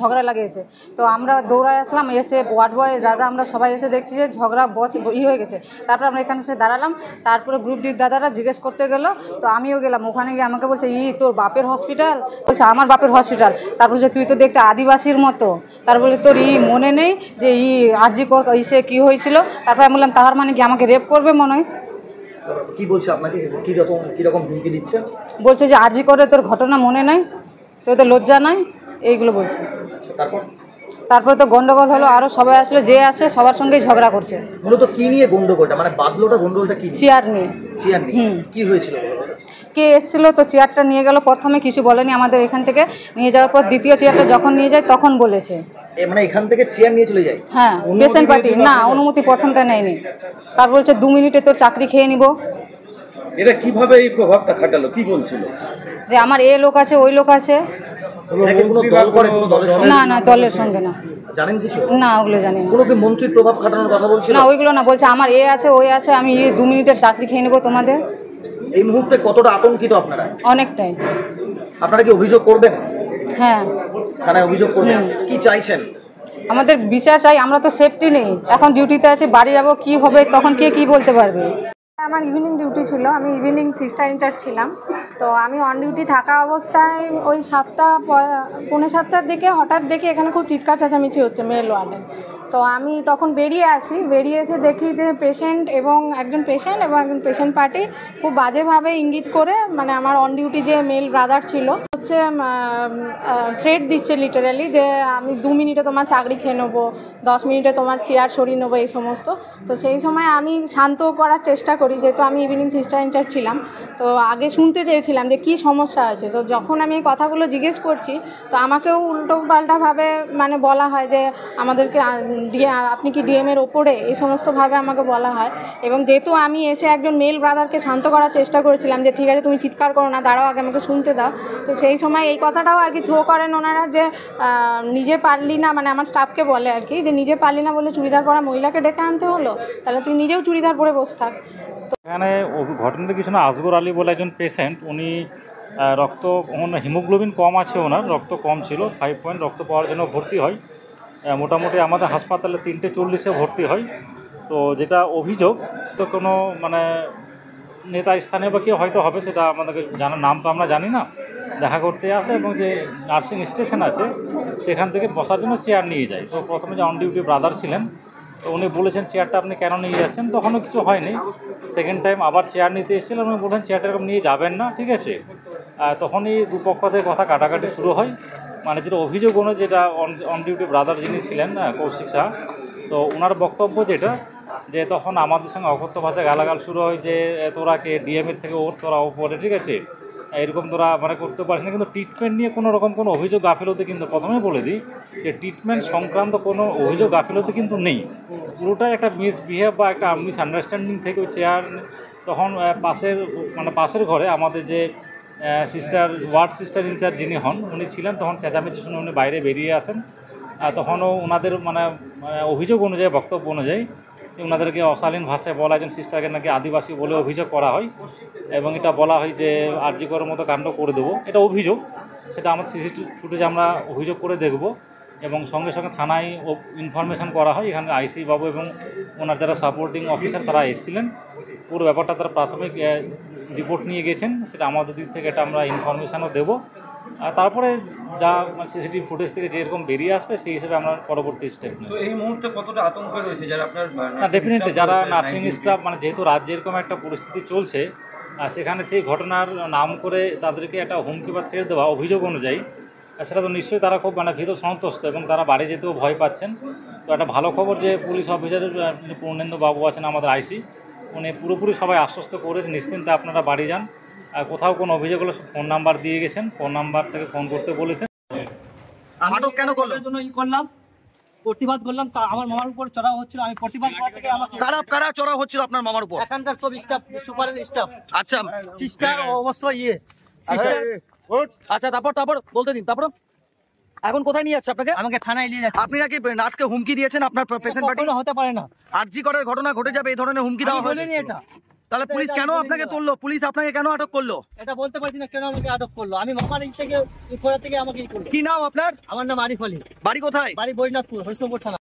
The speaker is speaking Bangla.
ঝগড়া লাগিয়েছে। তো আমরা দৌড়ায় আসলাম, এসে ওয়ার্ড বয় দাদা আমরা সবাই এসে দেখছি যে ঝগড়া হয়ে গেছে। তারপর আমরা এখানে এসে দাঁড়ালাম, তারপরে গ্রুপ ডির দাদারা জিজ্ঞেস করতে গেল, তো আমিও গেলাম। ওখানে গিয়ে আমাকে বলছে তোর বাপের হসপিটাল? বলছে আমার বাপের হসপিটাল। তারপর বলছে তুই তো দেখতে আদিবাসীর মতো। তারপরে তোর মনে নেই যে আরজি কর ইসে কী হয়েছিল? তারপর আমি বললাম তাহার মানে কি আমাকে রেপ করবে মনে হয়? কি বলছে আপনাকে, কি রকম হুমকি দিচ্ছে? বলছে যে আরজি করে তোর ঘটনা মনে নাই, তোর তো লজ্জা নাই, এইগুলো বলছে। তারপরে তো গন্ডগোল হলো, আরও সবাই আসলে যে আসে সবার সঙ্গেই ঝগড়া করছে। মূলত কি নিয়ে গন্ডগোলটা, মানে গন্ডগোলটা কি? চেয়ার নিয়ে। চেয়ার নিয়ে কি হয়েছিল? কে এসেছিল তো চেয়ারটা নিয়ে গেল, প্রথমে কিছু বলেনি আমাদের এখান থেকে নিয়ে যাওয়ার পর দ্বিতীয় চেয়ারটা যখন নিয়ে যায় তখন বলেছে। মানে এখান থেকে চেয়ার নিয়ে চলে যায়? হ্যাঁ, পেশেন্ট পার্টি না, অনুমতি প্রথমটা নেয়নি। তার বলছে 2 মিনিটে তোর চাকরি খেয়ে নিব। এটা কিভাবে এই প্রভাবটা খাটালো, কি বলছিল? যে আমার লোক আছে, ওই লোক আছে। না না, দলের সঙ্গে না। জানেন কিছু? না, ওগুলো জানি না। কোনো কি মন্ত্রীর প্রভাব খাটানোর কথা বলছিল? না, ওইগুলো না, বলছে আমার আছে, ওই আছে, আমি 2 মিনিটের চাকরি খেয়ে নেবো তোমাদের। এই মুহূর্তে কতটা আতঙ্কিত আপনারা? অনেকটাই। আপনারা কি অভিযোগ করবেন? হ্যাঁ, থানায় অভিযোগ করবেন। কি চাইছেন? আমাদের বিচার চাই, আমরা তো সেফটি নেই, এখন ডিউটিতে আছি, বাড়ি যাবো কি হবে তখন কে কি বলতে পারবে। আমার ইভিনিং ডিউটি ছিল, আমি ইভিনিং সিস্টার ইনচার্জ ছিলাম। তো আমি অন ডিউটি থাকা অবস্থায় ওই 7:45 দিকে হঠাৎ দেখি এখানে খুব চিৎকার চেঁচামেচি হচ্ছে মেল ওয়ার্ডে। তো আমি তখন বেরিয়ে আসি, বেরিয়ে এসে দেখি যে একজন পেশেন্ট পার্টি খুব বাজেভাবে ইঙ্গিত করে, মানে আমার অন ডিউটি যে মেল ব্রাদার ছিল হচ্ছে থ্রেট দিচ্ছে লিটারালি, যে আমি 2 মিনিটে তোমার চাকরি খেয়ে নেবো, 10 মিনিটে তোমার চেয়ার সরিয়ে নেবো, এই সমস্ত। তো সেই সময় আমি শান্ত করার চেষ্টা করি, যেহেতু আমি ইভিনিং সিস্টার ইনচার্জ ছিলাম। তো আগে শুনতে চেয়েছিলাম যে কী সমস্যা আছে। তো যখন আমি এই কথাগুলো জিজ্ঞেস করছি, তো আমাকেও উল্টো পাল্টাভাবে মানে বলা হয় যে আমাদেরকে আপনি কি ডিএমের ওপরে, এই সমস্তভাবে আমাকে বলা হয়। এবং যেহেতু আমি এসে একজন মেল ব্রাদারকে শান্ত করার চেষ্টা করেছিলাম যে ঠিক আছে তুমি চিৎকার করো না, দাঁড়াও আগে আমাকে শুনতে দাও। তো সেই সময় এই কথাটাও আর কি থ্রো করেন ওনারা, যে নিজে পারলি না, মানে আমার স্টাফকে বলে আর কি, যে নিজে পারলি না বলে চুড়িদার পরা মহিলাকে ডেকে আনতে হলো, তাহলে তুই নিজেও চুড়িদার পরে বসে থাক। এখানে ঘটনাটা কিছু না, আসগর আলী বলে একজন পেশেন্ট, উনি হিমোগ্লোবিন কম আছে, ওনার রক্ত কম ছিল, 5 পয়েন্ট রক্ত পাওয়ার জন্য ভর্তি হয়। মোটামুটি আমাদের হাসপাতালে 3:40 ভর্তি হয়। তো যেটা অভিযোগ, তো কোনো মানে নেতা স্থানীয় বা কেউ হয়তো হবে, সেটা আমাদেরকে জানার, নাম তো আমরা জানি না, দেখা করতে আসে এবং যে নার্সিং স্টেশন আছে সেখান থেকে বসার জন্য চেয়ার নিয়ে যায়। তো প্রথমে যে অন ডিউটি ব্রাদার ছিলেন, তো উনি বলেছেন চেয়ারটা আপনি কেন নিয়ে যাচ্ছেন, তখনও কিছু হয়নি। সেকেন্ড টাইম আবার চেয়ার নিতে এসেছিলেন, উনি বললেন চেয়ারটা এরকম নিয়ে যাবেন না, ঠিক আছে। তখনই দুপক্ষ থেকে কথা কাটাকাটি শুরু হয়। মানে যেটা অভিযোগ যেটা অন ডিউটি ব্রাদার যিনি ছিলেন কৌশিক শাহ, তো ওনার বক্তব্য যেটা, যে তখন আমাদের সঙ্গে অকথ্য ভাষায় গালাগাল শুরু হয়, যে তোরা কে ডিএমের থেকে তোরা ওপরে, ঠিক আছে, এরকম তোরা মানে করতে পারিস না। কিন্তু ট্রিটমেন্ট নিয়ে কোনো রকম কোনো অভিযোগ গাফিলতি, কিন্তু প্রথমেই বলে দিই যে ট্রিটমেন্ট সংক্রান্ত কোনো অভিযোগ গাফিলতি কিন্তু নেই। পুরোটাই একটা মিসবিহেভ বা একটা মিসআন্ডারস্ট্যান্ডিং থেকে চেয়ার তখন পাশের ঘরে আমাদের যে ওয়ার্ড সিস্টার ইনচার্জ যিনি হন উনি ছিলেন, তখন চেঁচামেচি শুনে উনি বাইরে বেরিয়ে আসেন। তখনও ওনাদের অভিযোগ অনুযায়ী, বক্তব্য অনুযায়ী, ওনাদেরকে অশালীন ভাষায় বলা, একজন সিস্টারকে নাকি আদিবাসী বলে অভিযোগ করা হয়, এবং এটা বলা হয় যে আরজি করার মতো কাণ্ড করে দেবো, এটা অভিযোগ। সেটা আমাদের সিসিটিভি ফুটেজে আমরা অভিযোগ করে দেখব, এবং সঙ্গে সঙ্গে থানায় ইনফরমেশান করা হয়। এখানে আইসি বাবু এবং ওনার যারা সাপোর্টিং অফিসার তারা এসেছিলেন, পুরো ব্যাপারটা তারা প্রাথমিক রিপোর্ট নিয়ে গেছেন, সেটা আমাদের দিক থেকে এটা আমরা ইনফরমেশানও দেবো। আর তারপরে যা সিসিটিভি ফুটেজ থেকে যেরকম বেরিয়ে আসবে সেই হিসেবে আমরা পরবর্তী স্টেপ নেব। এই মুহূর্তে কতটা আতঙ্ক রয়েছে যারা আপনার ডেফিনেটলি যারা নার্সিং স্টাফ, যেহেতু রাজ্যে এরকম একটা পরিস্থিতি চলছে, সেখানে সেই ঘটনার নাম করে তাদেরকে একটা হুমকি বা থ্রেট দেওয়া অভিযোগ অনুযায়ী, সেটা তো নিশ্চয়ই তারা খুব ভীত সন্ত্রস্ত, এবং তারা বাড়ি যেতেও ভয় পাচ্ছেন। তো একটা ভালো খবর যে পুলিশ অফিসারের পূর্ণেন্দু বাবু আছেন আমাদের আইসি, উনি পুরোপুরি সবাই আশ্বস্ত করেছে নিশ্চিন্তে আপনারা বাড়ি যান। কোথাও কোনো অভিযোগ হলে ফোন নাম্বার দিয়ে গেছেন, ফোন নাম্বার থেকে ফোন করতে বলেছেন। আটক কেন জন্য করলাম, প্রতিবাদ করলাম, তা আমার মামার উপর চড়াও হচ্ছিল, আমি প্রতিবাদ করা থেকে আমাকে কারা চড়াও হচ্ছিল আপনার মামার উপর? এখানকার সব স্টাফ, সুপারের স্টাফ। আচ্ছা, সিস্টার অবশ্যই সিস্টার। আচ্ছা, তারপর বলতে দিন। তারপর এখন কোথায় নিয়ে যাচ্ছে আপনাকে? আমাকে থানায় নিয়ে যাচ্ছে। আপনি নাকি নার্সকে হুমকি দিয়েছেন আপনার পেশেন্ট পার্টি? হতে পারে না, আরজি করার ঘটনা ঘটে যাবে এই ধরনের হুমকি দেওয়া হয়েছে? এটা তাহলে পুলিশ কেন আপনাকে তুললো? পুলিশ আপনাকে কেন আটক করলো? এটা বলতে পারছি না কেন আমাকে আটক করলো। আমি মামার থেকে আমাকে কি নাম আপনার? আমার নাম আরিফ আলী। বাড়ি কোথায়? বাড়ি বৈনাথপুর, হরিশঙ্কর থানা।